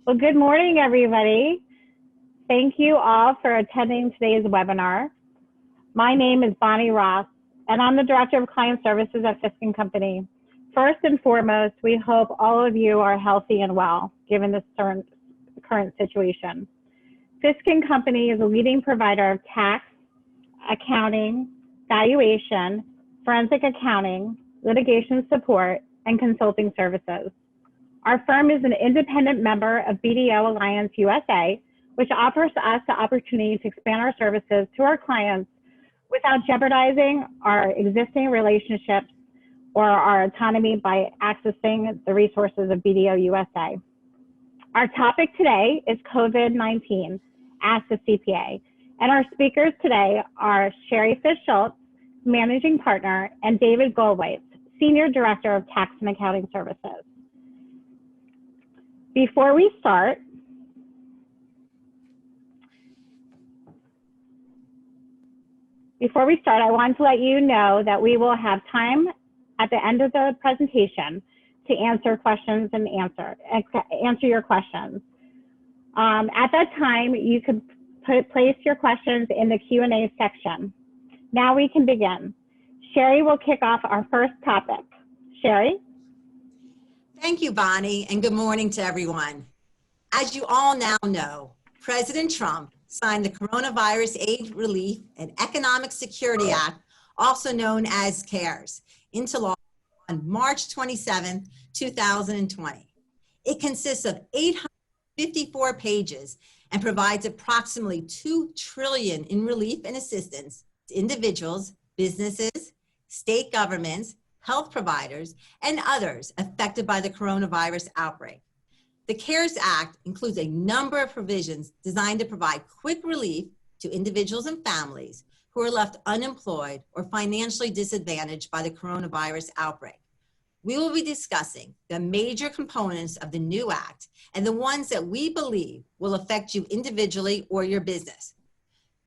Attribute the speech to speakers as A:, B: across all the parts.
A: Well, good morning, everybody. Thank you all for attending today's webinar. My name is Bonnie Ross, and I'm the Director of Client Services at Fiske Company. First and foremost, we hope all of you are healthy and well, given this current situation. Fiske Company is a leading provider of tax, accounting, valuation, forensic accounting, litigation support, and consulting services. Our firm is an independent member of BDO Alliance USA, which offers us the opportunity to expand our services to our clients without jeopardizing our existing relationships or our autonomy by accessing the resources of BDO USA. Our topic today is COVID-19, Ask the CPA. And our speakers today are Sheri Schultz, Managing Partner, and David Goldweitz, Senior Director of Tax and Accounting Services. Before we start, I want to let you know that we will have time at the end of the presentation to answer questions and answer your questions. At that time, you could place your questions in the Q&A section. Now we can begin. Sheri will kick off our first topic. Sheri?
B: Thank you, Bonnie, and good morning to everyone. As you all now know, President Trump signed the Coronavirus Aid, Relief, and Economic Security Act, also known as CARES, into law on March 27, 2020. It consists of 854 pages and provides approximately $2 trillion in relief and assistance to individuals, businesses, state governments, health providers, and others affected by the coronavirus outbreak. The CARES Act includes a number of provisions designed to provide quick relief to individuals and families who are left unemployed or financially disadvantaged by the coronavirus outbreak. We will be discussing the major components of the new act and the ones that we believe will affect you individually or your business.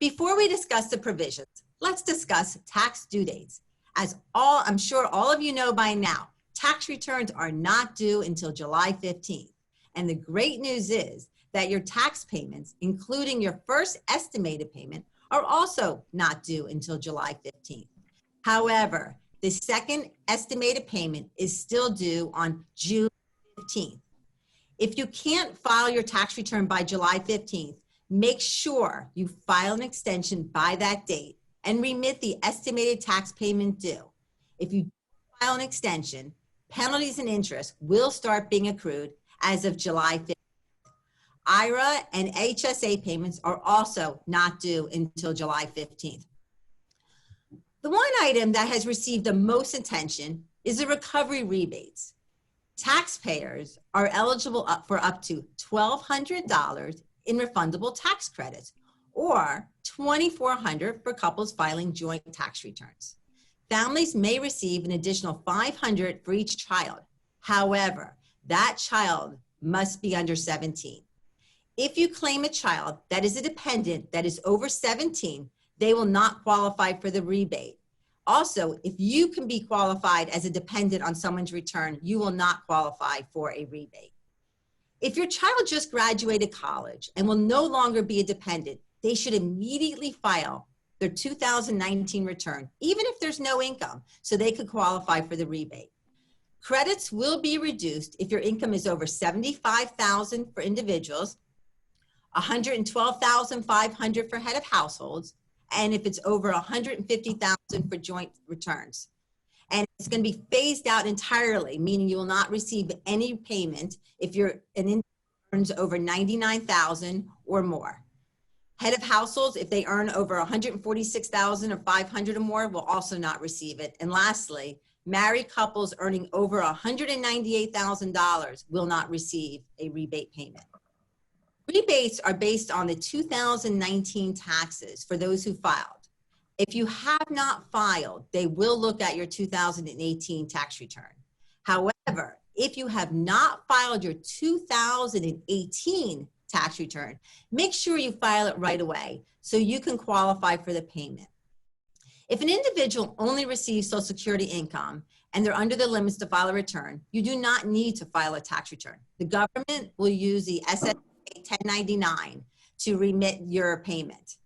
B: Before we discuss the provisions, let's discuss tax due dates. As I'm sure all of you know by now, tax returns are not due until July 15th. And the great news is that your tax payments, including your first estimated payment, are also not due until July 15th. However, the second estimated payment is still due on June 15th. If you can't file your tax return by July 15th, make sure you file an extension by that date and remit the estimated tax payment due. If you file an extension, penalties and interest will start being accrued as of July 15th. IRA and HSA payments are also not due until July 15th. The one item that has received the most attention is the recovery rebates. Taxpayers are eligible for up to $1,200 in refundable tax credits, or $2,400 for couples filing joint tax returns. Families may receive an additional $500 for each child. However, that child must be under 17. If you claim a child that is a dependent that is over 17, they will not qualify for the rebate. Also, if you can be qualified as a dependent on someone's return, you will not qualify for a rebate. If your child just graduated college and will no longer be a dependent, they should immediately file their 2019 return, even if there's no income, so they could qualify for the rebate. Credits will be reduced if your income is over $75,000 for individuals, $112,500 for head of households, and if it's over $150,000 for joint returns. And it's going to be phased out entirely, meaning you will not receive any payment if an individual earns over $99,000 or more. Head of households, if they earn over $146,000 or $500 or more, will also not receive it. And lastly, married couples earning over $198,000 will not receive a rebate payment. Rebates are based on the 2019 taxes for those who filed. If you have not filed, they will look at your 2018 tax return. However, if you have not filed your 2018 tax return, make sure you file it right away so you can qualify for the payment. If an individual only receives Social Security income and they're under the limits to file a return, you do not need to file a tax return. The government will use the SSA 1099 to remit your payment.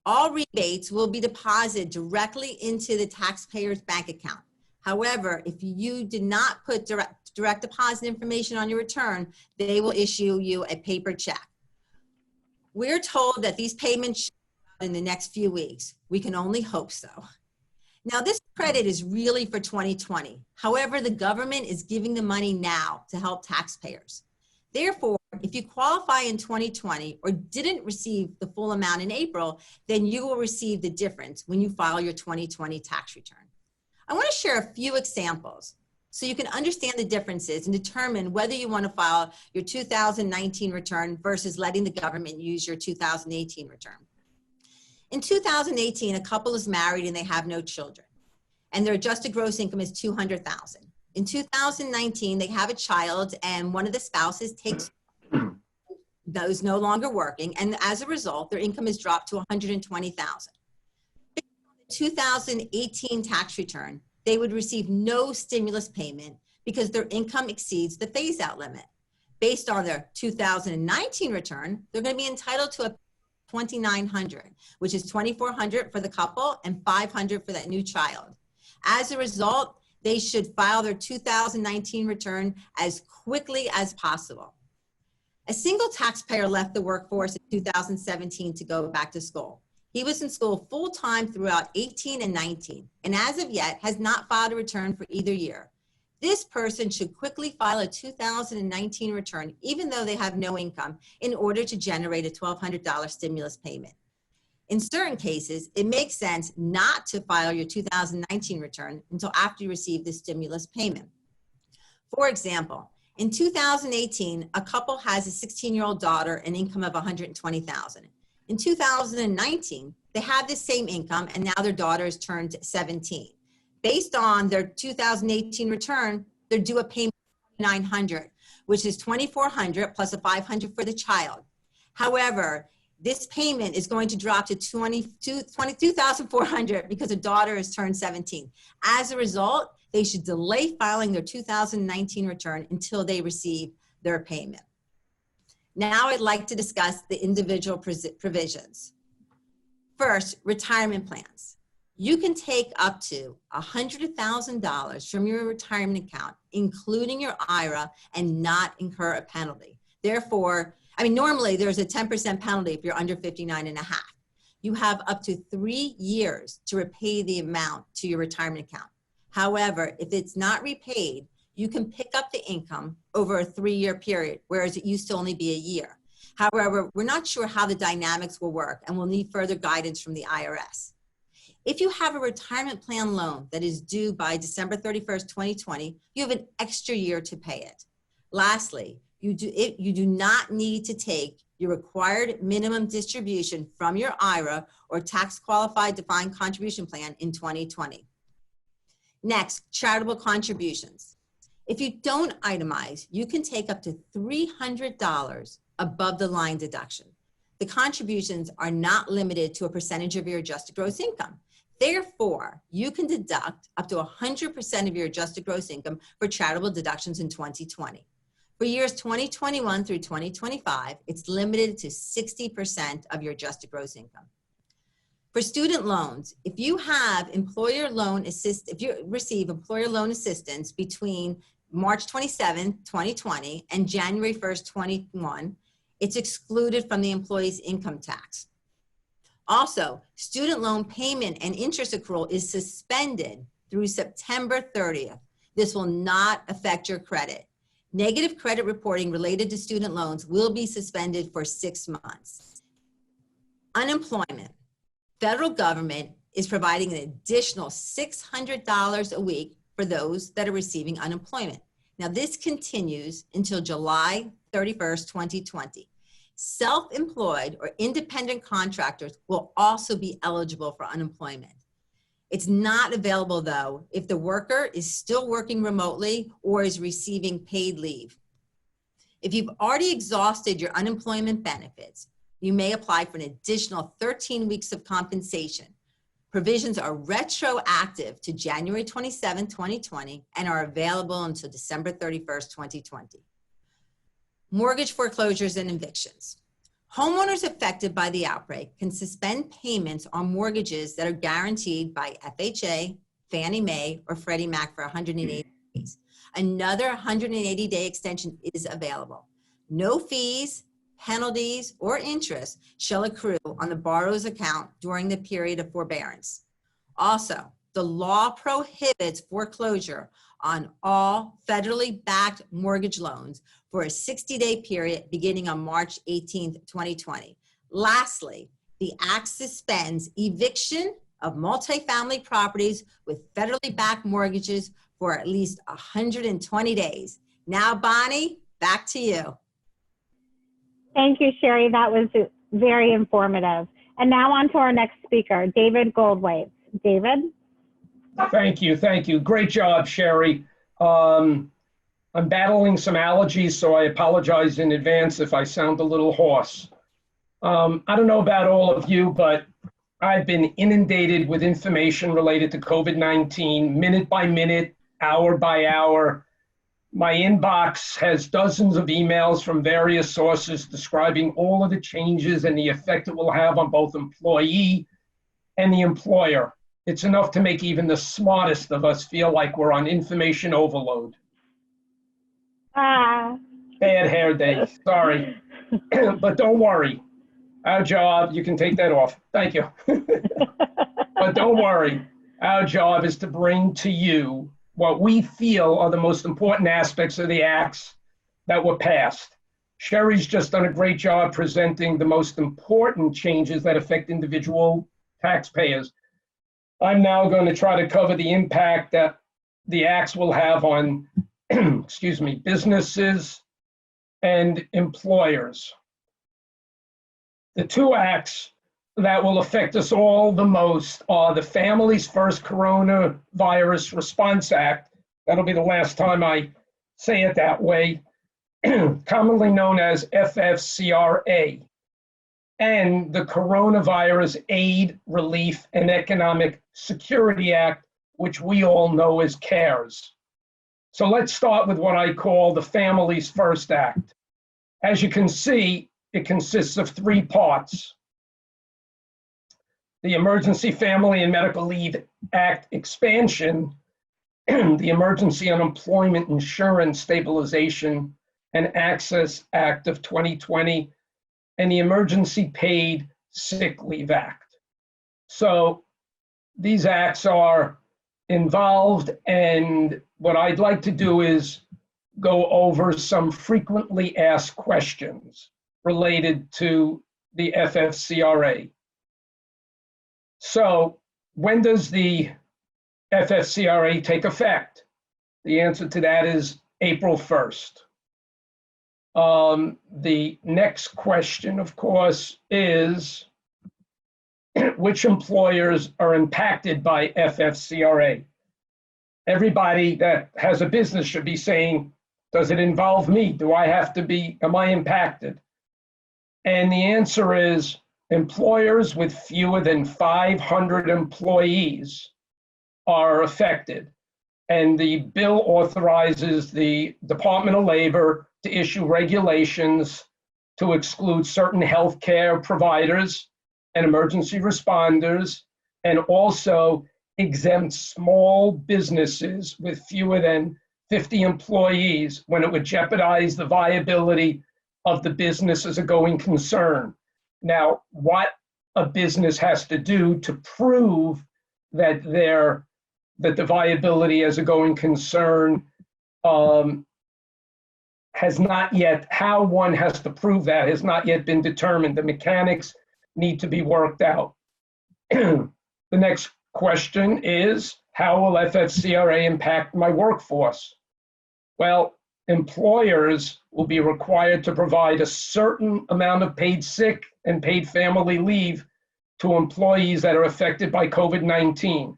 B: All rebates will be deposited directly into the taxpayer's bank account. However, if you did not put direct deposit information on your return, they will issue you a paper check. We're told that these payments should be in the next few weeks. We can only hope so. Now, this credit is really for 2020. However, the government is giving the money now to help taxpayers. Therefore, if you qualify in 2020 or didn't receive the full amount in April, then you will receive the difference when you file your 2020 tax return. I want to share a few examples so you can understand the differences and determine whether you want to file your 2019 return versus letting the government use your 2018 return. In 2018, a couple is married and they have no children, and their adjusted gross income is $200,000. In 2019, they have a child and one of the spouses takes those no longer working, and as a result, their income is dropped to $120,000. 2018 tax return, they would receive no stimulus payment because their income exceeds the phase-out limit. Based on their 2019 return, they're going to be entitled to a $2,900, which is $2,400 for the couple and $500 for that new child. As a result, they should file their 2019 return as quickly as possible. A single taxpayer left the workforce in 2017 to go back to school. He was in school full-time throughout 18 and 19, and as of yet has not filed a return for either year. This person should quickly file a 2019 return, even though they have no income, in order to generate a $1,200 stimulus payment. In certain cases, it makes sense not to file your 2019 return until after you receive the stimulus payment. For example, in 2018, a couple has a 16-year-old daughter, an income of $120,000. In 2019, they have the same income, and now their daughter has turned 17. Based on their 2018 return, they're due a payment of $900, which is $2,400 plus a $500 for the child. However, this payment is going to drop to $22,400 because the daughter has turned 17. As a result, they should delay filing their 2019 return until they receive their payment. Now I'd like to discuss the individual provisions. First, retirement plans. You can take up to $100,000 from your retirement account, including your IRA, and not incur a penalty. Therefore, normally there's a 10% penalty if you're under 59 and a half. You have up to 3 years to repay the amount to your retirement account. However, if it's not repaid, you can pick up the income over a 3-year period, whereas it used to only be a year. However, we're not sure how the dynamics will work, and we'll need further guidance from the IRS. If you have a retirement plan loan that is due by December 31st, 2020, you have an extra year to pay it. Lastly, you do not need to take your required minimum distribution from your IRA or tax qualified defined contribution plan in 2020. Next, charitable contributions. If you don't itemize, you can take up to $300 above the line deduction. The contributions are not limited to a percentage of your adjusted gross income. Therefore, you can deduct up to 100% of your adjusted gross income for charitable deductions in 2020. For years 2021 through 2025, it's limited to 60% of your adjusted gross income. For student loans, if you receive employer loan assistance between March 27, 2020 and January 1st, 2021, it's excluded from the employee's income tax. Also, student loan payment and interest accrual is suspended through September 30th. This will not affect your credit. Negative credit reporting related to student loans will be suspended for 6 months. Unemployment. Federal government is providing an additional $600 a week for those that are receiving unemployment. Now, this continues until July 31st, 2020. Self-employed or independent contractors will also be eligible for unemployment. It's not available, though, if the worker is still working remotely or is receiving paid leave. If you've already exhausted your unemployment benefits, you may apply for an additional 13 weeks of compensation. Provisions are retroactive to January 27, 2020, and are available until December 31st, 2020. Mortgage foreclosures and evictions. Homeowners affected by the outbreak can suspend payments on mortgages that are guaranteed by FHA, Fannie Mae, or Freddie Mac for 180 days. Another 180-day extension is available. No fees, penalties, or interest shall accrue on the borrower's account during the period of forbearance. Also, the law prohibits foreclosure on all federally backed mortgage loans for a 60-day period beginning on March 18, 2020. Lastly, the Act suspends eviction of multifamily properties with federally backed mortgages for at least 120 days. Now, Bonnie, back to you.
A: Thank you, Sheri. That was very informative. And now on to our next speaker, David Goldweitz. David?
C: Thank you. Thank you. Great job, Sheri. I'm battling some allergies, so I apologize in advance if I sound a little hoarse. I don't know about all of you, but I've been inundated with information related to COVID-19, minute by minute, hour by hour. My inbox has dozens of emails from various sources describing all of the changes and the effect it will have on both employee and the employer. It's enough to make even the smartest of us feel like we're on information overload. Bad hair day, sorry. But don't worry, our job, you can take that off, thank you. But don't worry, our job is to bring to you what we feel are the most important aspects of the acts that were passed. Sheri's just done a great job presenting the most important changes that affect individual taxpayers. I'm now going to try to cover the impact that the acts will have on, excuse me, businesses and employers. The two acts that will affect us all the most are the Families First Coronavirus Response Act. That'll be the last time I say it that way, commonly known as FFCRA, and the Coronavirus Aid, Relief, and Economic Security Act, which we all know as CARES. So let's start with what I call the Families First Act. As you can see, it consists of three parts. The Emergency Family and Medical Leave Act expansion, the Emergency Unemployment Insurance Stabilization and Access Act of 2020, and the Emergency Paid Sick Leave Act. So these acts are involved, and what I'd like to do is go over some frequently asked questions related to the FFCRA. So when does the FFCRA take effect? The answer to that is April 1st. The next question, of course, is which employers are impacted by FFCRA? Everybody that has a business should be saying, does it involve me? Do I have to be, am I impacted? And the answer is employers with fewer than 500 employees are affected. And the bill authorizes the Department of Labor to issue regulations to exclude certain healthcare providers and emergency responders, and also exempt small businesses with fewer than 50 employees when it would jeopardize the viability of the business as a going concern. Now, what a business has to do to prove that the viability as a going concern has not yet, how one has to prove that has not yet been determined. The mechanics need to be worked out. The next question is, how will FFCRA impact my workforce? Well, employers will be required to provide a certain amount of paid sick and paid family leave to employees that are affected by COVID-19.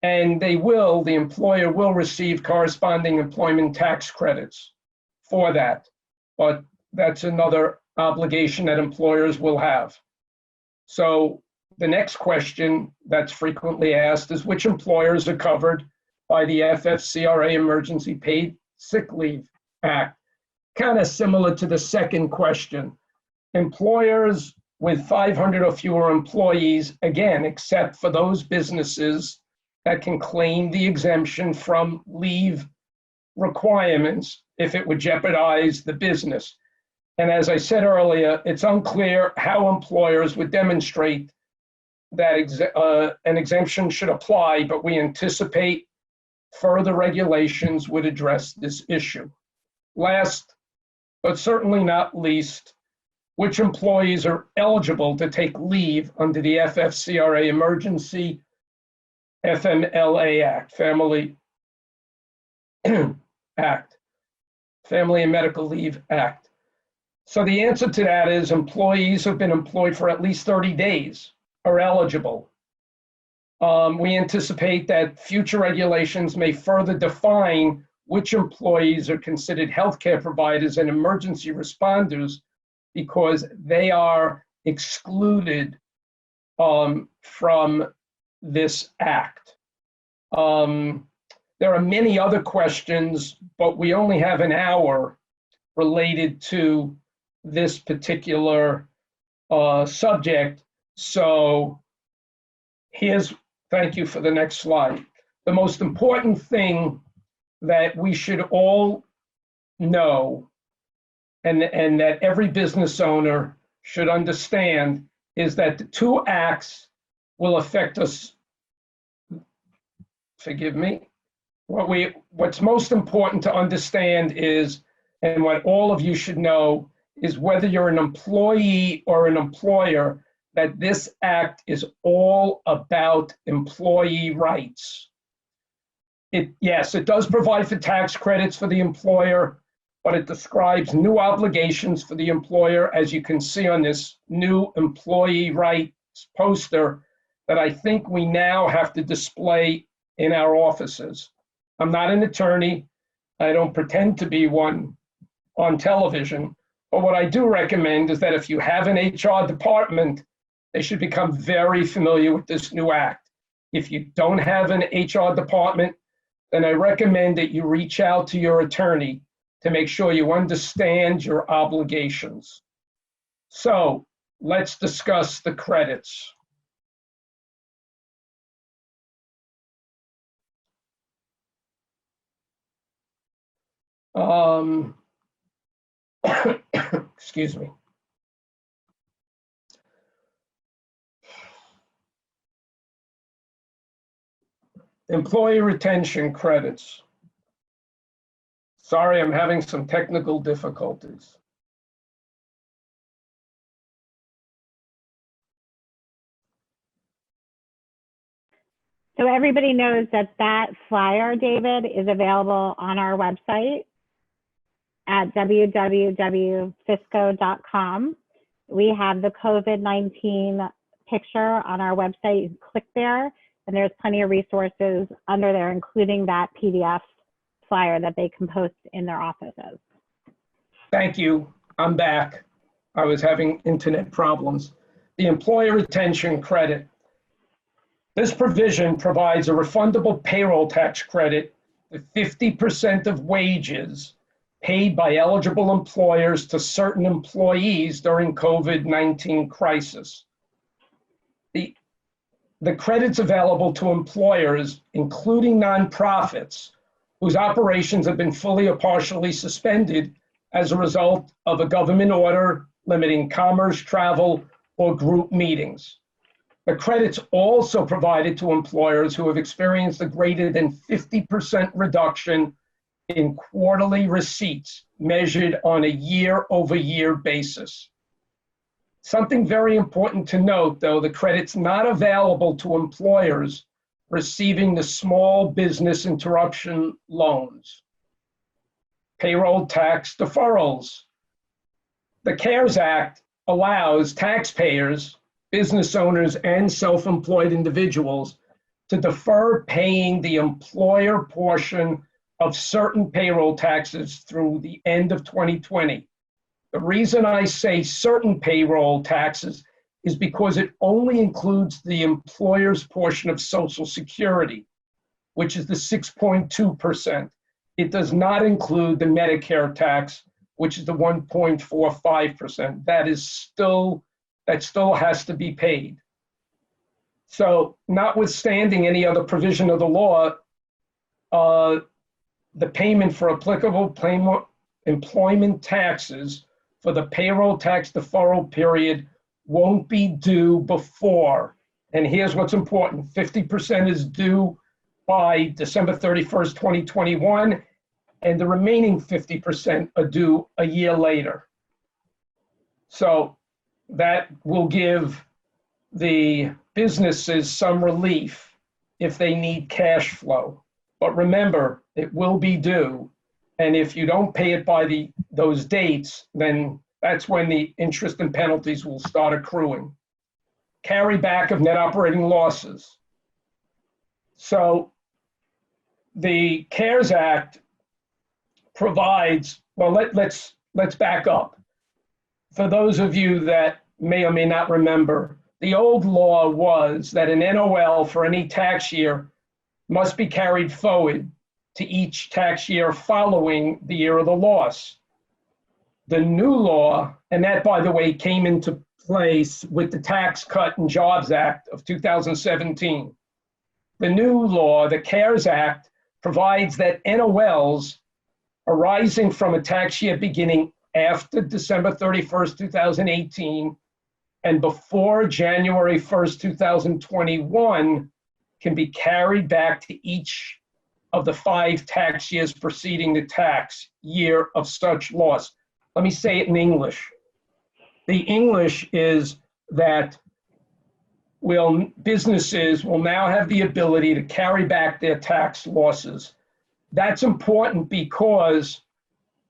C: And the employer will receive corresponding employment tax credits for that. But that's another obligation that employers will have. So the next question that's frequently asked is which employers are covered by the FFCRA Emergency Paid Sick Leave Act? Kind of similar to the second question. Employers with 500 or fewer employees, again, except for those businesses that can claim the exemption from leave requirements if it would jeopardize the business. And as I said earlier, it's unclear how employers would demonstrate that an exemption should apply, but we anticipate further regulations would address this issue. Last, but certainly not least, which employees are eligible to take leave under the FFCRA Emergency FMLA Act, Family Act, Family and Medical Leave Act. So the answer to that is employees who have been employed for at least 30 days are eligible. We anticipate that future regulations may further define which employees are considered healthcare providers and emergency responders because they are excluded from this act. There are many other questions, but we only have an hour related to this particular subject. So thank you for the next slide. The most important thing that we should all know and that every business owner should understand is that the two acts will affect us. Forgive me. What's most important to understand is, and what all of you should know, is whether you're an employee or an employer, that this act is all about employee rights. Yes, it does provide for tax credits for the employer, but it describes new obligations for the employer, as you can see on this new employee rights poster that I think we now have to display in our offices. I'm not an attorney. I don't pretend to be one on television, but what I do recommend is that if you have an HR department, they should become very familiar with this new act. If you don't have an HR department, then I recommend that you reach out to your attorney to make sure you understand your obligations. So let's discuss the credits. Excuse me. Employee retention credits. Sorry, I'm having some technical difficulties.
A: So everybody knows that that flyer, David, is available on our website at www.fisco.com. We have the COVID-19 picture on our website. You can click there, and there's plenty of resources under there, including that PDF flyer that they can post in their offices.
C: Thank you. I'm back. I was having internet problems. The employee retention credit. This provision provides a refundable payroll tax credit of 50% of wages paid by eligible employers to certain employees during COVID-19 crisis. The credits available to employers, including nonprofits, whose operations have been fully or partially suspended as a result of a government order limiting commerce, travel, or group meetings. The credits also provided to employers who have experienced a greater than 50% reduction in quarterly receipts measured on a year-over-year basis. Something very important to note, though, the credit's not available to employers receiving the small business interruption loans. Payroll tax deferrals. The CARES Act allows taxpayers, business owners, and self-employed individuals to defer paying the employer portion of certain payroll taxes through the end of 2020. The reason I say certain payroll taxes is because it only includes the employer's portion of Social Security, which is the 6.2%. It does not include the Medicare tax, which is the 1.45%. That still has to be paid. So notwithstanding any other provision of the law, the payment for applicable employment taxes for the payroll tax deferral period won't be due before, and here's what's important, 50% is due by December 31st, 2021, and the remaining 50% are due a year later. So that will give the businesses some relief if they need cash flow. But remember, it will be due. And if you don't pay it by those dates, then that's when the interest and penalties will start accruing. Carryback of net operating losses. So the CARES Act provides, well, let's back up. For those of you that may or may not remember, the old law was that an NOL for any tax year must be carried forward to each tax year following the year of the loss. The new law, and that, by the way, came into place with the Tax Cut and Jobs Act of 2017. The new law, the CARES Act, provides that NOLs arising from a tax year beginning after December 31st, 2018, and before January 1st, 2021, can be carried back to each of the 5 tax years preceding the tax year of such loss. Let me say it in English. The English is that businesses will now have the ability to carry back their tax losses. That's important because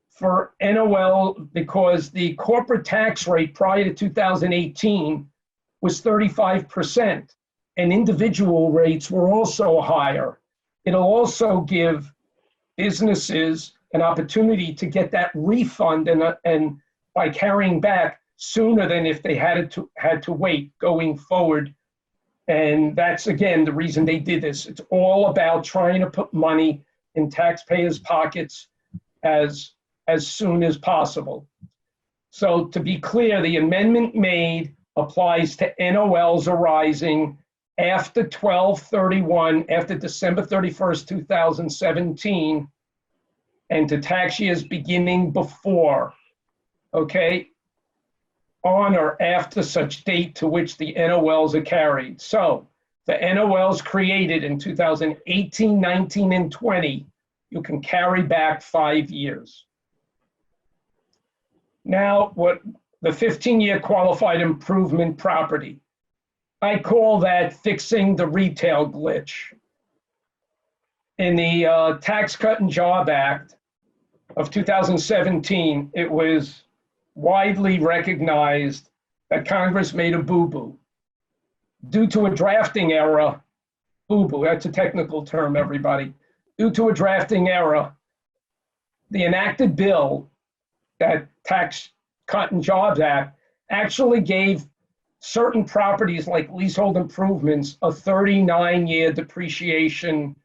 C: for NOL, because the corporate tax rate prior to 2018 was 35%, and individual rates were also higher. It'll also give businesses an opportunity to get that refund and by carrying back sooner than if they had to wait going forward. And that's, again, the reason they did this. It's all about trying to put money in taxpayers' pockets as soon as possible. So to be clear, the amendment made applies to NOLs arising after 12/31, after December 31st, 2017, and to tax years beginning before, okay, on or after such date to which the NOLs are carried. So the NOLs created in 2018, 19, and 20, you can carry back 5 years. Now, what the 15-year qualified improvement property, I call that fixing the retail glitch. In the Tax Cut and Job Act of 2017, it was widely recognized that Congress made a boo-boo. Due to a drafting error, boo-boo, that's a technical term, everybody. Due to a drafting error, the enacted bill, that Tax Cut and Jobs Act, actually gave certain properties like leasehold improvements a 39-year depreciation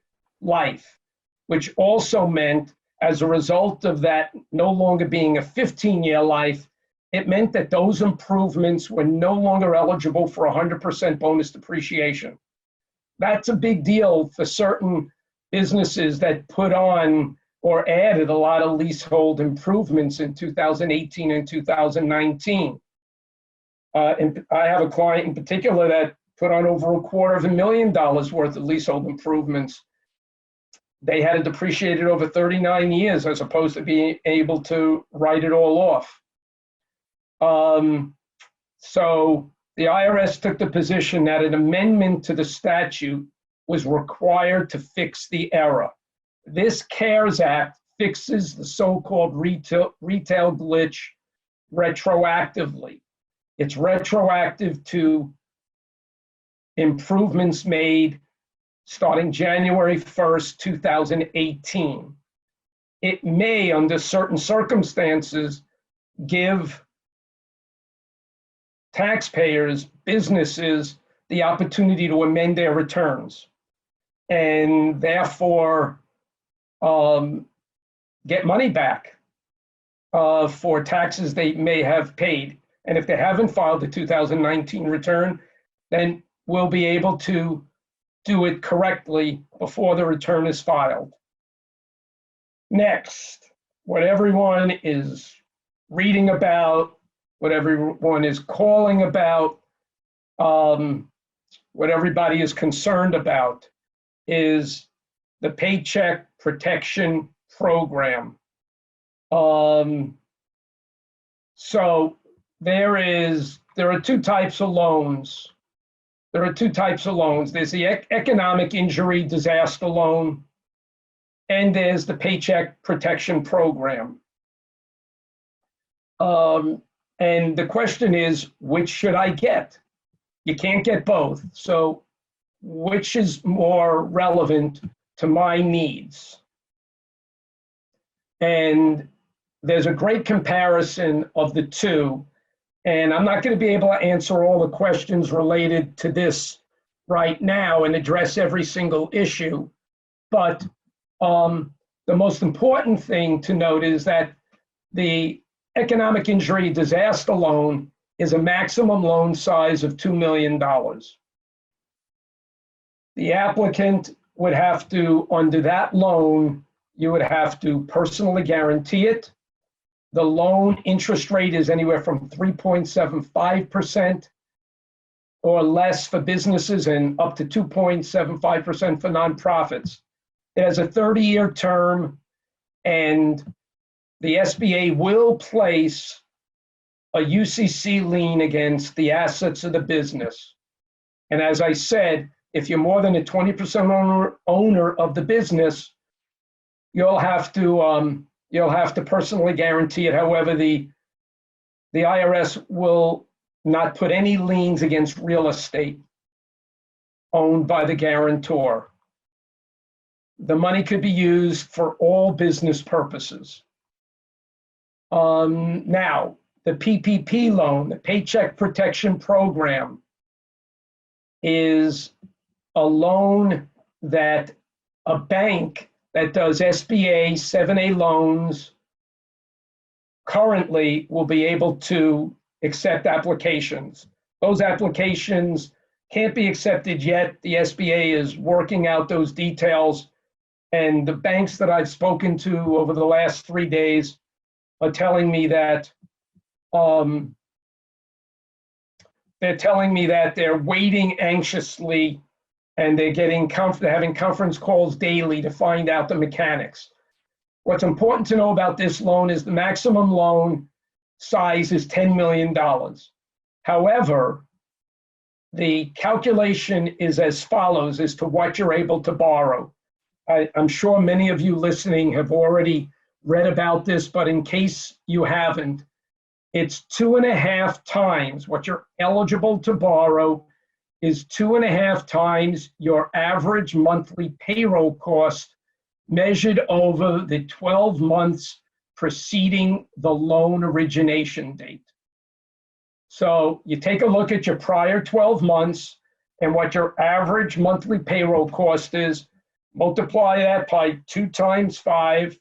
C: life, which also meant, as a result of that no longer being a 15-year life, it meant that those improvements were no longer eligible for 100% bonus depreciation. That's a big deal for certain businesses that put on or added a lot of leasehold improvements in 2018 and 2019. And I have a client in particular that put on over $250,000 worth of leasehold improvements. They had to depreciate it over 39 years as opposed to being able to write it all off. So the IRS took the position that an amendment to the statute was required to fix the error. This CARES Act fixes the so-called retail glitch retroactively. It's retroactive to improvements made starting January 1st, 2018. It may, under certain circumstances, give taxpayers, businesses, the opportunity to amend their returns and therefore get money back for taxes they may have paid. And if they haven't filed the 2019 return, then we'll be able to do it correctly before the return is filed. Next, what everyone is reading about, what everyone is calling about, what everybody is concerned about is the Paycheck Protection Program. So there are two types of loans. There's the economic injury disaster loan, and there's the Paycheck Protection Program. And the question is, which should I get? You can't get both. So which is more relevant to my needs? And there's a great comparison of the two. And I'm not going to be able to answer all the questions related to this right now and address every single issue. But the most important thing to note is that the economic injury disaster loan is a maximum loan size of $2 million. The applicant would have to, under that loan, you would have to personally guarantee it. The loan interest rate is anywhere from 3.75% or less for businesses and up to 2.75% for nonprofits. It has a 30-year term, and the SBA will place a UCC lien against the assets of the business. And as I said, if you're more than a 20% owner of the business, you'll have to personally guarantee it. However, the IRS will not put any liens against real estate owned by the guarantor. The money could be used for all business purposes. Now, the PPP loan, the Paycheck Protection Program, is a loan that a bank that does SBA 7A loans currently will be able to accept applications. Those applications can't be accepted yet. The SBA is working out those details, and the banks that I've spoken to over the last 3 days are telling me that they're waiting anxiously, and they're having conference calls daily to find out the mechanics. What's important to know about this loan is the maximum loan size is $10 million. However, the calculation is as follows as to what you're able to borrow. I'm sure many of you listening have already read about this, but in case you haven't, it's 2.5 times what you're eligible to borrow is 2.5 times your average monthly payroll cost measured over the 12 months preceding the loan origination date. So you take a look at your prior 12 months and what your average monthly payroll cost is, multiply that by 2 times 5,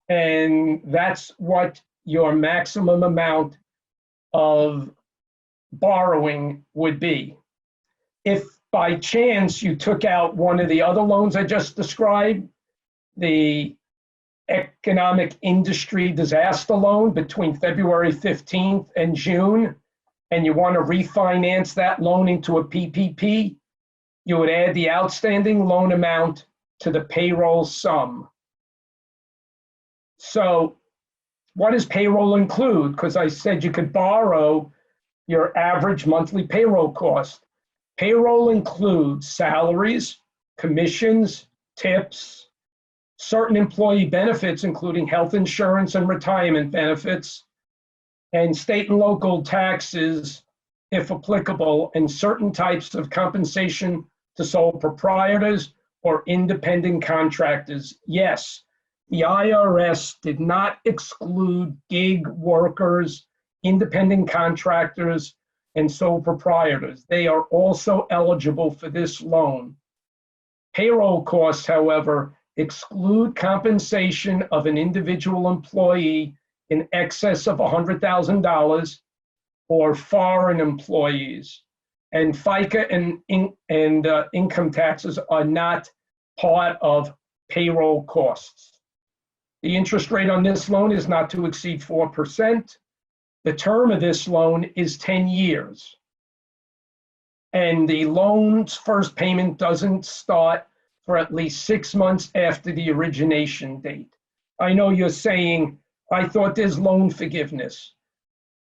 C: and that's what your maximum amount of borrowing would be. If by chance you took out one of the other loans I just described, the economic industry disaster loan between February 15th and June, and you want to refinance that loan into a PPP, you would add the outstanding loan amount to the payroll sum. So what does payroll include? Because I said you could borrow your average monthly payroll cost. Payroll includes salaries, commissions, tips, certain employee benefits, including health insurance and retirement benefits, and state and local taxes, if applicable, and certain types of compensation to sole proprietors or independent contractors. Yes, the IRS did not exclude gig workers, independent contractors, and sole proprietors. They are also eligible for this loan. Payroll costs, however, exclude compensation of an individual employee in excess of $100,000 or foreign employees. And FICA and income taxes are not part of payroll costs. The interest rate on this loan is not to exceed 4%. The term of this loan is 10 years. And the loan's first payment doesn't start for at least 6 months after the origination date. I know you're saying, I thought there's loan forgiveness.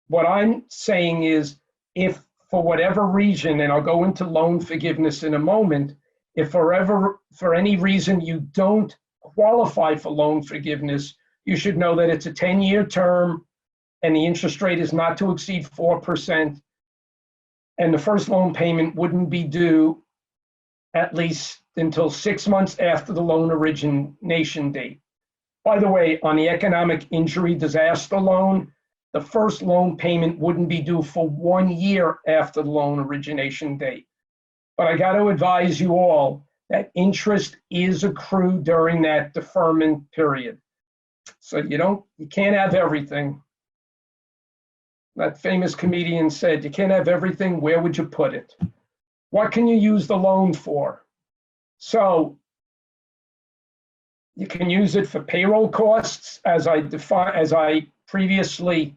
C: What I'm saying is, if for whatever reason, and I'll go into loan forgiveness in a moment, if for any reason you don't qualify for loan forgiveness, you should know that it's a 10-year term and the interest rate is not to exceed 4%. And the first loan payment wouldn't be due at least until 6 months after the loan origination date. By the way, on the economic injury disaster loan, the first loan payment wouldn't be due for 1 year after the loan origination date. But I got to advise you all that interest is accrued during that deferment period. So you can't have everything. That famous comedian said, you can't have everything, where would you put it? What can you use the loan for? So you can use it for payroll costs, as I previously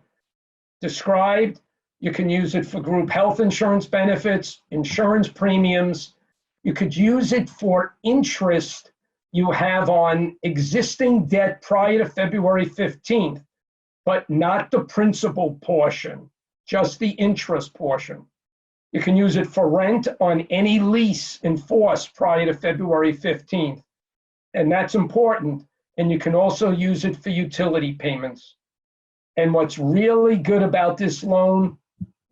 C: described. You can use it for group health insurance benefits, insurance premiums. You could use it for interest you have on existing debt prior to February 15th, but not the principal portion, just the interest portion. You can use it for rent on any lease in force prior to February 15th. And that's important. And you can also use it for utility payments. And what's really good about this loan,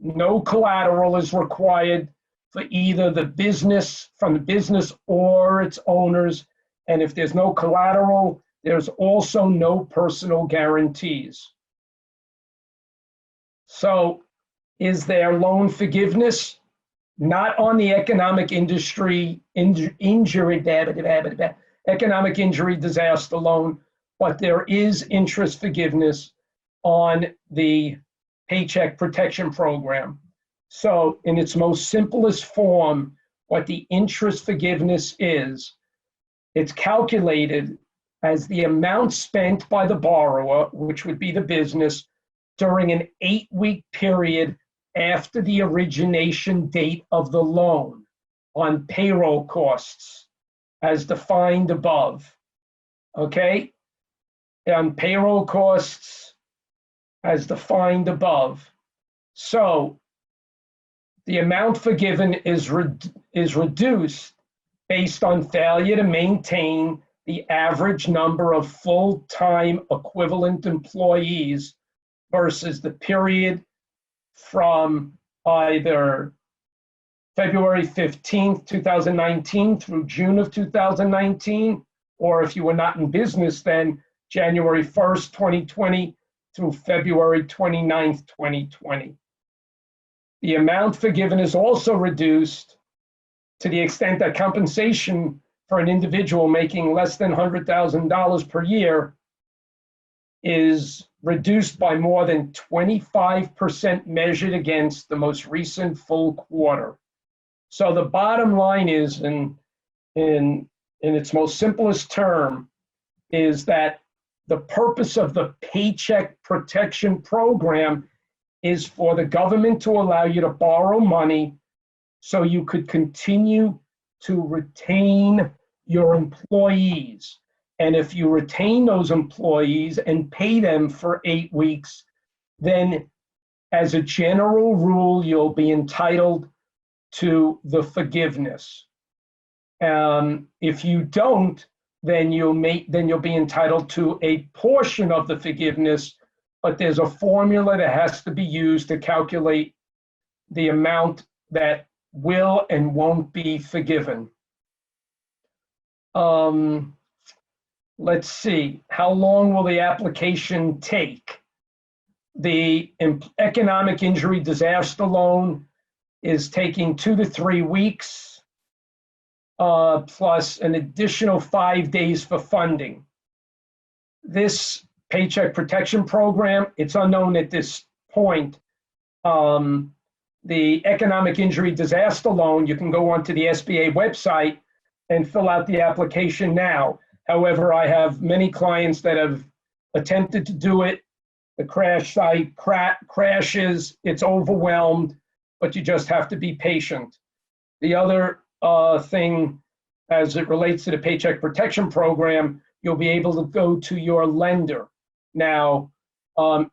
C: no collateral is required for either the business, from the business or its owners. And if there's no collateral, there's also no personal guarantees. So is there loan forgiveness? Not on the economic economic injury disaster loan, but there is interest forgiveness on the Paycheck Protection Program. So in its most simplest form, what the interest forgiveness is, it's calculated as the amount spent by the borrower, which would be the business, during an 8-week period after the origination date of the loan on payroll costs as defined above. Okay? On payroll costs as defined above. So the amount forgiven is reduced based on failure to maintain the average number of full-time equivalent employees versus the period from either February 15th, 2019 through June of 2019, or if you were not in business then, January 1st, 2020 through February 29th, 2020. The amount forgiven is also reduced to the extent that compensation for an individual making less than $100,000 per year is reduced by more than 25% measured against the most recent full quarter. So the bottom line is, in its most simplest term, is that the purpose of the Paycheck Protection Program is for the government to allow you to borrow money so you could continue to retain your employees. And if you retain those employees and pay them for 8 weeks, then as a general rule, you'll be entitled to the forgiveness. If you don't, then you'll be entitled to a portion of the forgiveness, but there's a formula that has to be used to calculate the amount that will and won't be forgiven. Let's see, how long will the application take? The economic injury disaster loan is taking 2 to 3 weeks, plus an additional 5 days for funding. This Paycheck Protection Program, it's unknown at this point. The Economic Injury Disaster Loan, you can go onto the SBA website and fill out the application now. However, I have many clients that have attempted to do it. The crash site crashes, it's overwhelmed, but you just have to be patient. The other thing, as it relates to the Paycheck Protection Program, you'll be able to go to your lender. Now,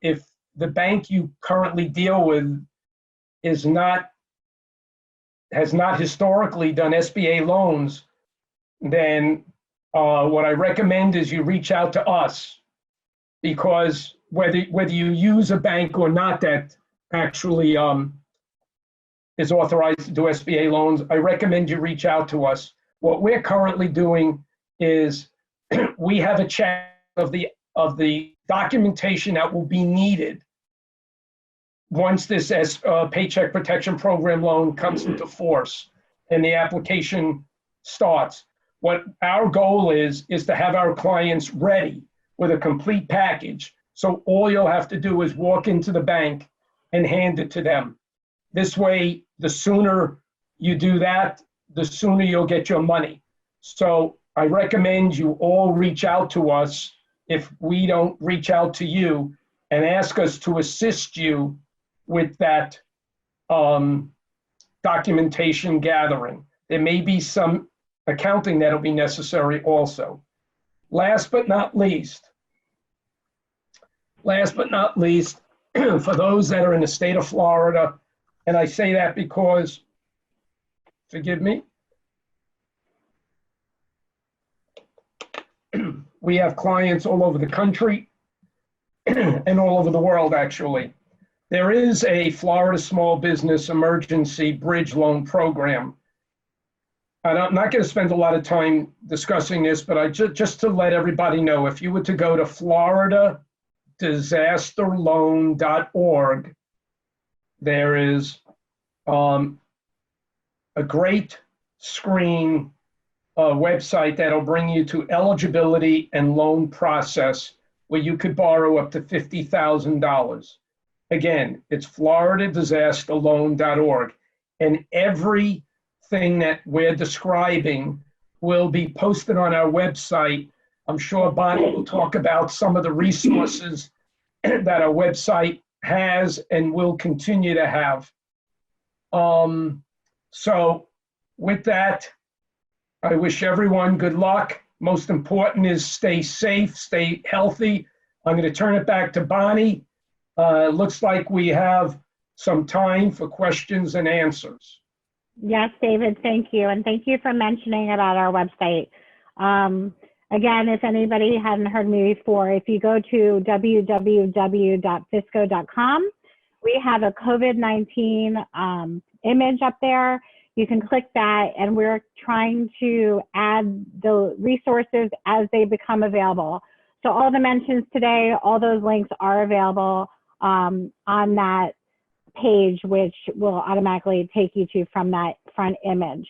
C: if the bank you currently deal with has not historically done SBA loans, then what I recommend is you reach out to us, because whether you use a bank or not that actually is authorized to do SBA loans, I recommend you reach out to us. What we're currently doing is we have a check of the documentation that will be needed once this Paycheck Protection Program loan comes into force and the application starts. What our goal is to have our clients ready with a complete package. So all you'll have to do is walk into the bank and hand it to them. This way, the sooner you do that, the sooner you'll get your money. So I recommend you all reach out to us if we don't reach out to you, and ask us to assist you with that documentation gathering. There may be some accounting that'll be necessary also. Last but not least, for those that are in the state of Florida, and I say that because, forgive me, we have clients all over the country and all over the world, actually. There is a Florida Small Business Emergency Bridge Loan Program. And I'm not going to spend a lot of time discussing this, but just to let everybody know, if you were to go to floridadisasterloan.org, there is a great screen website that'll bring you to eligibility and loan process, where you could borrow up to $50,000. Again, it's floridadisasterloan.org, and everything that we're describing will be posted on our website. I'm sure Bonnie will talk about some of the resources that our website has and will continue to have. So with that, I wish everyone good luck. Most important is stay safe, stay healthy. I'm going to turn it back to Bonnie. Looks like we have some time for questions and answers.
A: Yes, David, thank you. And thank you for mentioning about our website. Again, if anybody hadn't heard me before, if you go to www.fisco.com, we have a COVID-19 image up there. You can click that, and we're trying to add the resources as they become available. So all the mentions today, all those links are available on that page, which will automatically take you to from that front image.